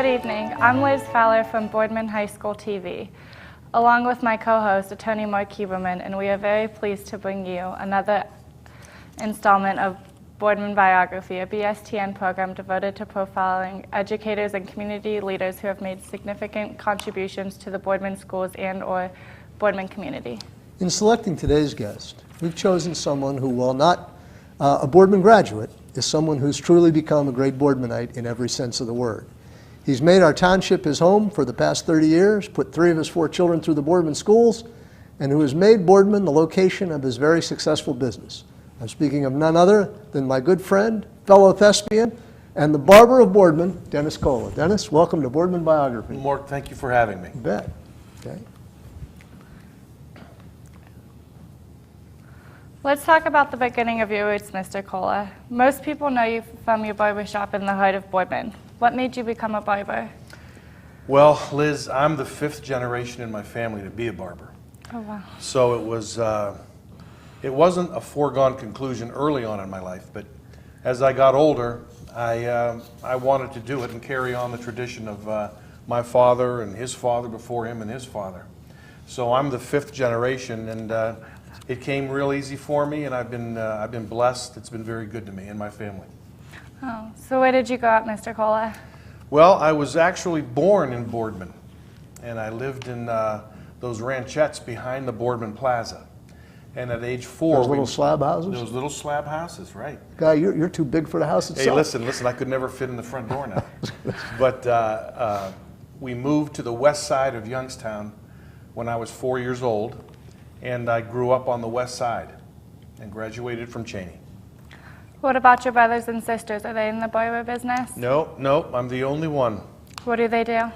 Good evening. I'm Liz Fowler from Boardman High School TV, along with my co-host, attorney Mark Huberman, and we are very pleased to bring you another installment of Boardman Biography, a BSTN program devoted to profiling educators and community leaders who have made significant contributions to the Boardman schools and/or Boardman community. In selecting today's guest, we've chosen someone who, while not a Boardman graduate, is someone who's truly become a great Boardmanite in every sense of the word. He's made our township his home for the past 30 years, put 3 of his 4 children through the Boardman schools, and who has made Boardman the location of his very successful business. I'm speaking of none other than my good friend, fellow thespian, and the barber of Boardman, Dennis Colla. Dennis, welcome to Boardman Biography. Mark, thank you for having me. You bet. Okay. Let's talk about the beginning of your roots, Mr. Colla. Most people know you from your barbershop in the heart of Boardman. What made you become a barber? Well, Liz, I'm the 5th generation in my family to be a barber. Oh, wow. So it wasn't a foregone conclusion early on in my life, but as I got older, I wanted to do it and carry on the tradition of my father and his father before him and his father. So I'm the 5th generation, and it came real easy for me, and I've been blessed. It's been very good to me and my family. Oh, so where did you grow up, Mr. Colla? Well, I was actually born in Boardman, and I lived in those ranchettes behind the Boardman Plaza. And at age 4, Those little slab houses? Those little slab houses, right. Guy, you're too big for the house itself. Hey, listen, I could never fit in the front door now. But we moved to the west side of Youngstown when I was 4 years old, and I grew up on the west side and graduated from Cheney. What about your brothers and sisters? Are they in the barber business? No, I'm the only one. What do they do?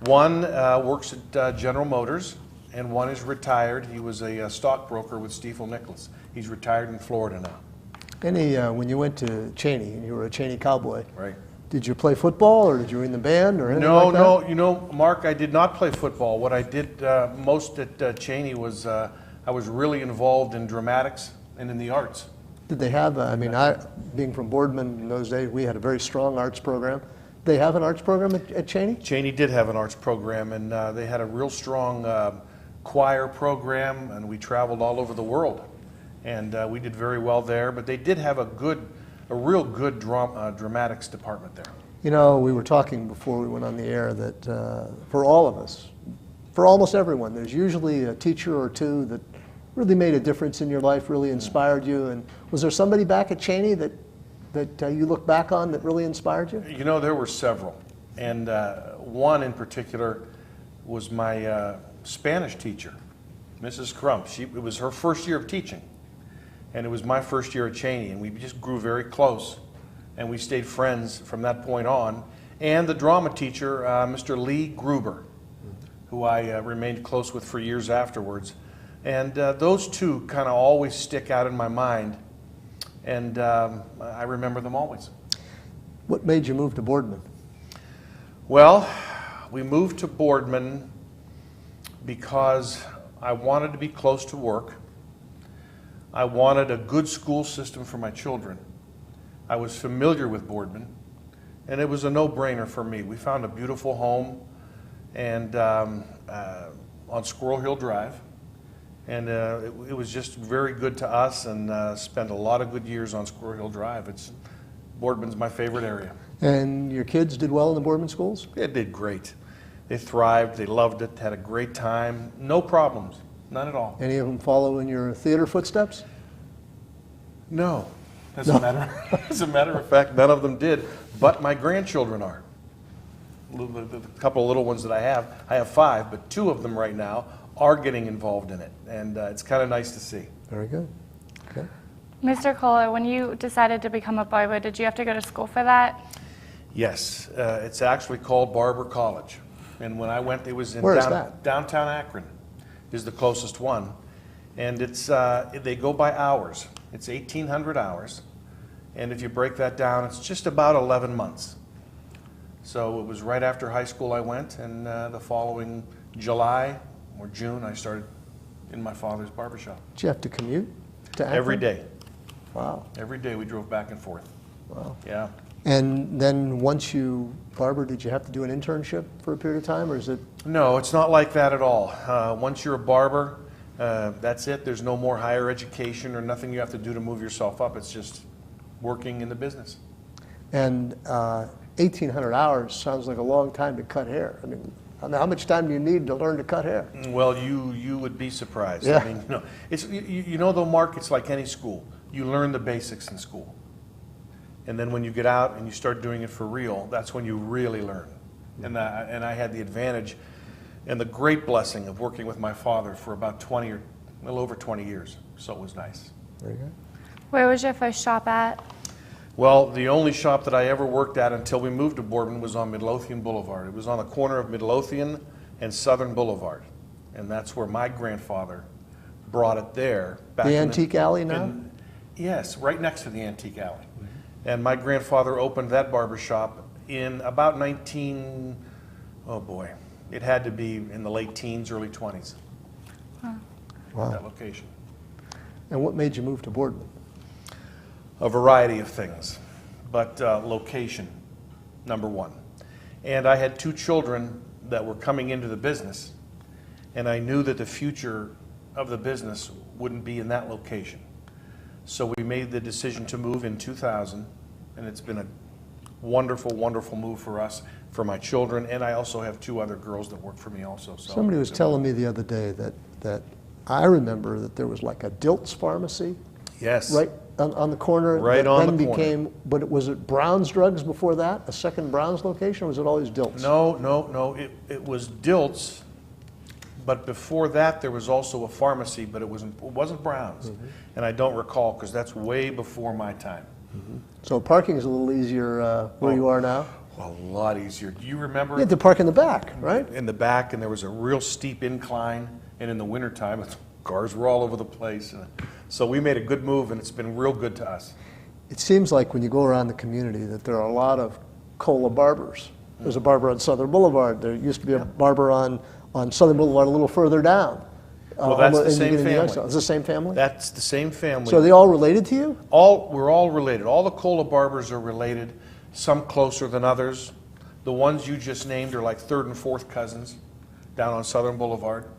One works at General Motors, and one is retired. He was a stockbroker with Stiefel Nicholas. He's retired in Florida now. When you went to Cheney, and you were a Cheney cowboy, Right. Did you play football, or did you in the band, or anything like that? No. You know, Mark, I did not play football. What I did most at Cheney was I was really involved in dramatics and in the arts. Did they have, being from Boardman in those days, we had a very strong arts program. Did they have an arts program at Cheney? Cheney did have an arts program, and they had a real strong choir program, and we traveled all over the world. And we did very well there, but they did have a real good dramatics department there. You know, we were talking before we went on the air that for all of us, for almost everyone, there's usually a teacher or two that really made a difference in your life, really inspired you. And was there somebody back at Cheney that you look back on that really inspired you? You know, there were several. And one in particular was my Spanish teacher, Mrs. Crump. It was her first year of teaching. And it was my first year at Cheney, and we just grew very close. And we stayed friends from that point on. And the drama teacher, Mr. Lee Gruber, who I remained close with for years afterwards. And those two kind of always stick out in my mind, and I remember them always. What made you move to Boardman? Well, we moved to Boardman because I wanted to be close to work. I wanted a good school system for my children. I was familiar with Boardman, and it was a no-brainer for me. We found a beautiful home and on Squirrel Hill Drive. And it was just very good to us, and spent a lot of good years on Squirrel Hill Drive. Boardman's my favorite area. And your kids did well in the Boardman schools? They did great. They thrived, they loved it, had a great time. No problems, none at all. Any of them follow in your theater footsteps? No. As a matter of fact, none of them did, but my grandchildren are. The couple of little ones that I have 5, but 2 of them right now are getting involved in it, and it's kind of nice to see. Very good. Okay. Mr. Colla, when you decided to become a barber, did you have to go to school for that? Yes, it's actually called Barber College, and when I went, it was in downtown Akron, is the closest one, and it's they go by hours. It's 1,800 hours, and if you break that down, it's just about 11 months. So it was right after high school I went, and the following July or June, I started in my father's barbershop. Did you have to commute to Akron? Every day. Wow. Every day we drove back and forth. Wow. Yeah. And then once you barber, did you have to do an internship for a period of time, or is it? No, it's not like that at all. Once you're a barber, that's it. There's no more higher education or nothing you have to do to move yourself up. It's just working in the business. And 1,800 hours sounds like a long time to cut hair. I mean, how much time do you need to learn to cut hair? Well, you would be surprised. Yeah. I mean, it's you know though, Mark, it's like any school. You learn the basics in school, and then when you get out and you start doing it for real, that's when you really learn. And I had the advantage and the great blessing of working with my father for about 20 or a little over 20 years. So it was nice. Very good. Where was your first shop at? Well, the only shop that I ever worked at until we moved to Boardman was on Midlothian Boulevard. It was on the corner of Midlothian and Southern Boulevard. And that's where my grandfather brought it there. Back The in Antique Alley now? Yes, right next to the Antique Alley. And my grandfather opened that barbershop in about oh boy, it had to be in the late teens, early 20s. Wow. That location. And what made you move to Boardman? A variety of things, but location, number one. And I had two children that were coming into the business, and I knew that the future of the business wouldn't be in that location. So we made the decision to move in 2000, and it's been a wonderful, wonderful move for us, for my children, and I also have two other girls that work for me also. So Somebody was telling me the other day that I remember that there was like a Dilt's pharmacy. Yes. Right on the corner. Right that on then the corner. became, but was it Brown's Drugs before that? A second Brown's location, or was it always Dilt's? No. It was Dilt's, but before that there was also a pharmacy, but it wasn't Brown's. Mm-hmm. And I don't recall because that's way before my time. Mm-hmm. So parking is a little easier where you are now? Well, a lot easier. Do you remember? You had to park in the back, right? In the back, and there was a real steep incline, and in the wintertime, cars were all over the place. So we made a good move, and it's been real good to us. It seems like when you go around the community that there are a lot of Colla barbers. There's a barber on Southern Boulevard. There used to be a barber on Southern Boulevard a little further down. Well, that's the in same beginning of the family. It's the same family? That's the same family. So are they all related to you? We're all related. All the Colla barbers are related, some closer than others. The ones you just named are like third and fourth cousins down on Southern Boulevard.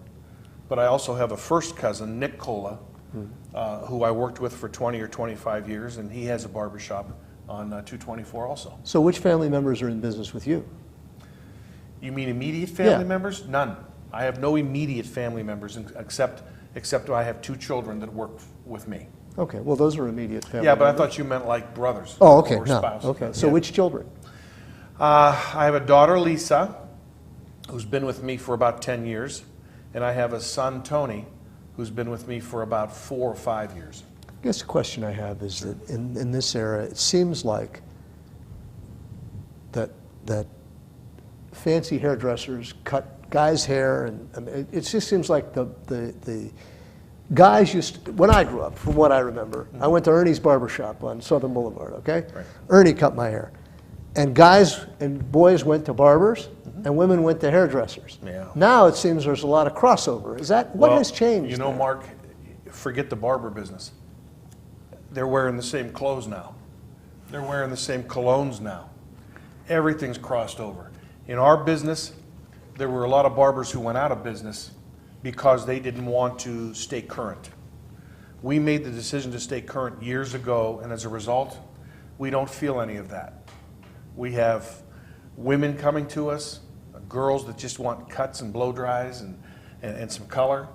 But I also have a first cousin, Nick Colla, who I worked with for 20 or 25 years, and he has a barbershop on 224 also. So which family members are in business with you? You mean immediate family Yeah. members? None. I have no immediate family members except I have two children that work with me. Okay, well, those are immediate family Yeah, but I members. thought you meant like brothers. Oh, okay, or no, spouses. okay. So Yeah. which children? I have a daughter, Lisa, who's been with me for about 10 years, and I have a son, Tony, who's been with me for about 4 or 5 years. I guess the question I have is that in this era, it seems like that fancy hairdressers cut guys' hair, and it just seems like the guys used to, when I grew up, from what I remember, I went to Ernie's Barbershop on Southern Boulevard, okay? Right. Ernie cut my hair. And guys and boys went to barbers, and women went to hairdressers. Yeah. Now it seems there's a lot of crossover. Is that, what Well, has changed? You know, there? Mark, forget the barber business. They're wearing the same clothes now. They're wearing the same colognes now. Everything's crossed over. In our business, there were a lot of barbers who went out of business because they didn't want to stay current. We made the decision to stay current years ago, and as a result, we don't feel any of that. We have women coming to us, girls that just want cuts and blow dries and some color.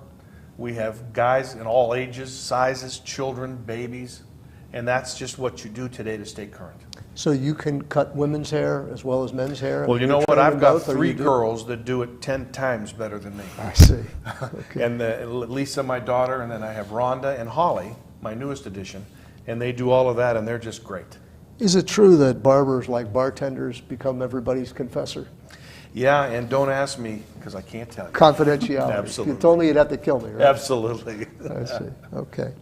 We have guys in all ages, sizes, children, babies, and that's just what you do today to stay current. So you can cut women's hair as well as men's hair? Well, you know You're what? training I've got both, or 3 you do- girls that do it 10 times better than me. I see. Okay. And Lisa, my daughter, and then I have Rhonda and Holly, my newest addition, and they do all of that, and they're just great. Is it true that barbers, like bartenders, become everybody's confessor? Yeah, and don't ask me, because I can't tell you. Confidentiality. Absolutely. If you told me, you'd have to kill me, right? Absolutely. I see. Okay.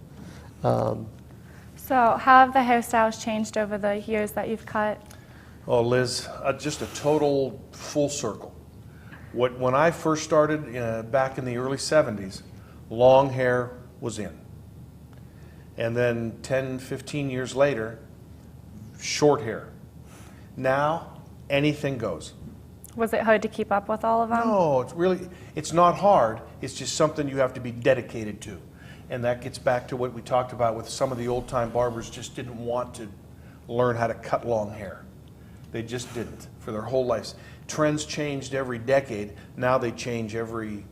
So how have the hairstyles changed over the years that you've cut? Oh, Liz, just a total full circle. When I first started back in the early 70s, long hair was in. And then 10, 15 years later, short hair Now, anything goes. Was it hard to keep up with all of them? No, it's not hard. It's just something you have to be dedicated to. And that gets back to what we talked about with some of the old-time barbers just didn't want to learn how to cut long hair. They just didn't for their whole lives. Trends changed every decade. Now they change every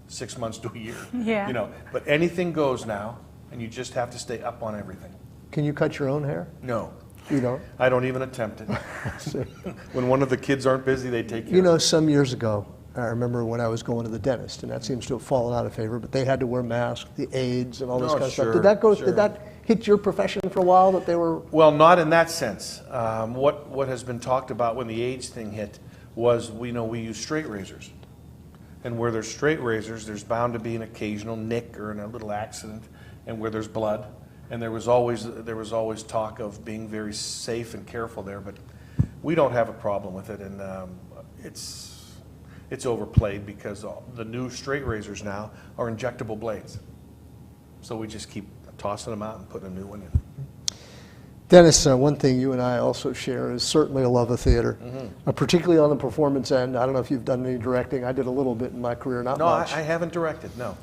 6 months to a year. Yeah. You know, but anything goes now, and you just have to stay up on everything. Can you cut your own hair? No. You don't? I don't even attempt it. When one of the kids aren't busy, they take care You know, of it. some years ago, I remember when I was going to the dentist, and that seems to have fallen out of favor, but they had to wear masks, the AIDS and all this Oh, kind of sure, stuff. Did that go? sure. Did that hit your profession for a while, that they were? Well, not in that sense. What has been talked about when the age thing hit was we use straight razors. And where there's straight razors, there's bound to be an occasional nick or a little accident, and where there's blood. And there was always talk of being very safe and careful there, but we don't have a problem with it, and it's overplayed because the new straight razors now are injectable blades. So we just keep tossing them out and putting a new one in. Dennis, one thing you and I also share is certainly a love of theater, particularly on the performance end. I don't know if you've done any directing. I did a little bit in my career, not No, much. I haven't directed, no.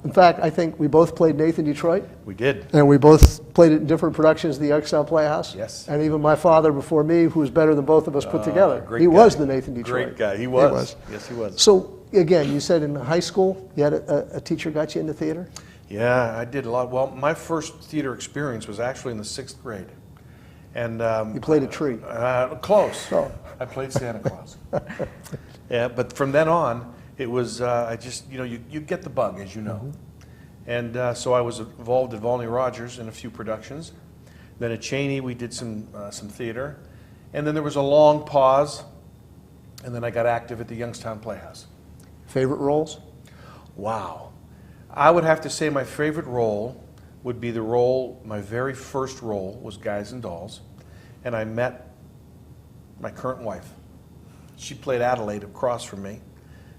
In fact, I think we both played Nathan Detroit, We did. and we both played it in different productions of the Youngstown Playhouse. Yes. And even my father before me, who was better than both of us put together. Great He guy. was the Nathan Detroit. Great guy. He was. Yes, he was. So, again, you said in high school you had a teacher got you into theater? Yeah, I did a lot. Well, my first theater experience was actually in the 6th grade. And You played a tree. close. Oh. I played Santa Claus. Yeah, but from then on, it was I just you get the bug, as you know. And so I was involved at Volney Rogers in a few productions. Then at Cheney we did some theater, and then there was a long pause, and then I got active at the Youngstown Playhouse. Favorite roles? Wow, I would have to say my favorite role would be my very first role was Guys and Dolls, and I met my current wife. She played Adelaide across from me,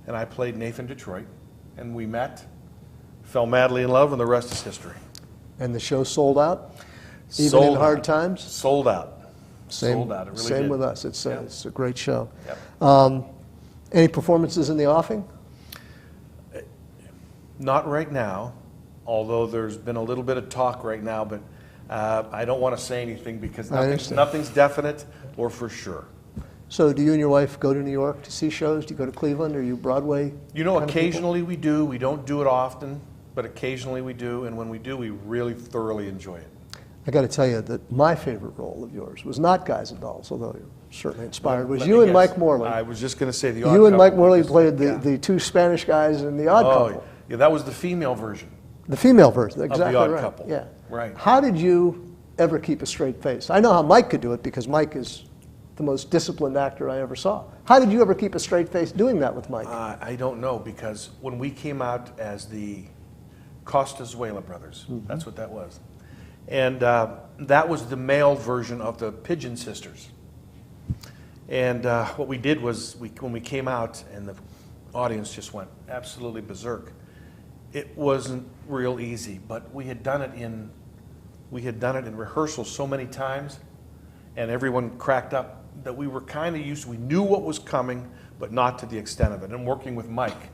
and I played Nathan Detroit, and we met, fell madly in love, and the rest is history. And the show sold out? Even Sold in hard out. times? Sold out. Same, Sold out. It really same did. with us. It's a great show. Yep. Any performances in the offing? Not right now, although there's been a little bit of talk right now, but I don't want to say anything because I understand. nothing's definite or for sure. So do you and your wife go to New York to see shows? Do you go to Cleveland? Are you Broadway? You know, kind of people? occasionally we do. We don't do it often, but occasionally we do. And when we do, we really thoroughly enjoy it. I got to tell you that my favorite role of yours was not Guys and Dolls, although you're certainly inspired, was Let you me and guess. Mike Morley. I was just going to say the Odd You and Mike Couple, Morley because- played yeah. the two Spanish guys in the Odd Couple. Yeah, that was the female version. The female version, exactly Odd right. Couple. Yeah. Right. How did you ever keep a straight face? I know how Mike could do it because Mike is the most disciplined actor I ever saw. How did you ever keep a straight face doing that with Mike? I don't know, because when we came out as the Costazuela brothers, that's what that was. And that was the male version of the Pigeon Sisters. And what we did was, when we came out and the audience just went absolutely berserk, it wasn't real easy, but we had done it in rehearsal so many times, and everyone cracked up that we were kind of used to, we knew what was coming, but not to the extent of it. And working with Mike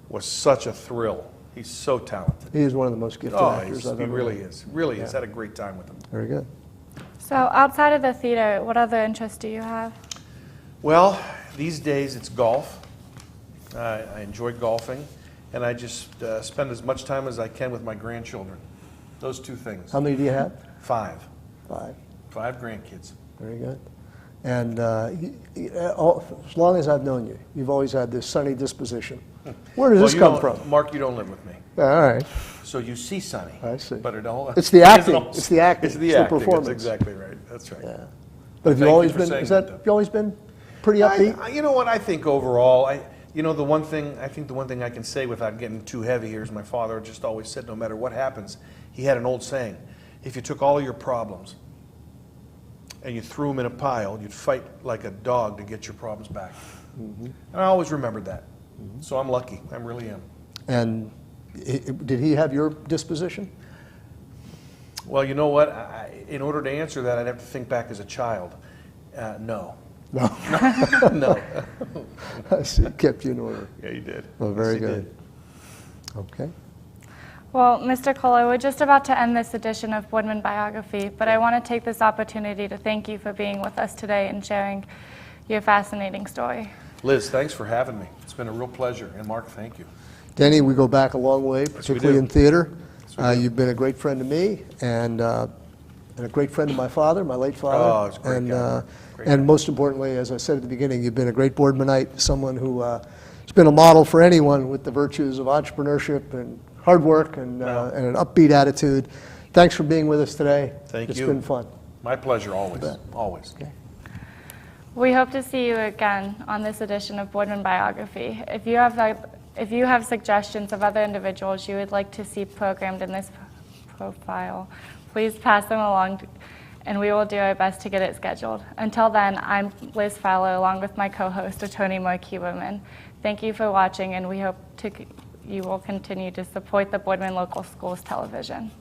was such a thrill. He's so talented. He is one of the most gifted actors I've he ever really met. is. Really is. Had a great time with him. Very good. So outside of the theater, what other interests do you have? Well, these days it's golf. I enjoy golfing, and I just spend as much time as I can with my grandchildren. Those two things. How many do you have? 5. 5. 5 grandkids. Very good. And as long as I've known you, you've always had this sunny disposition. Where does Well, this you come don't- from? Mark, you don't live with me, All right. so you see sunny. I see. But it all. It's the it acting. isn't all- It's the acting. It's the It's the acting. performance. That's exactly right. That's right. Yeah. But have you Thank always you for been? saying Is that that, have you always been pretty upbeat? You know what? I think overall, the one thing I can say without getting too heavy here is my father just always said, no matter what happens, he had an old saying: if you took all of your problems and you threw them in a pile, you'd fight like a dog to get your problems back. And I always remembered that. So I'm lucky. I really am. And did he have your disposition? Well, you know what? In order to answer that, I'd have to think back as a child. No. No. No. I see. Kept you in order. Yeah, you did. Well, very Yes, he good. did. Okay. Well, Mr. Colla, we're just about to end this edition of Boardman Biography, but I want to take this opportunity to thank you for being with us today and sharing your fascinating story. Liz, thanks for having me. It's been a real pleasure. And Mark, thank you. Denny, we go back a long way, particularly do. in theater. Yes, we do. You've been a great friend to me and a great friend of my father, my late father. Oh, he's a great guy. Great and guy. most importantly, as I said at the beginning, you've been a great Boardmanite, someone who has been a model for anyone with the virtues of entrepreneurship and hard work and an upbeat attitude. Thanks for being with us today. Thank It's you. been fun. My pleasure, always. bet. Always. Okay. We hope to see you again on this edition of Boardman Biography. If you have suggestions of other individuals you would like to see programmed in this profile, please pass them along and we will do our best to get it scheduled. Until then, I'm Liz Fowler along with my co-host, attorney Mark Huberman. Thank you for watching and we hope you will continue to support the Boardman Local Schools Television.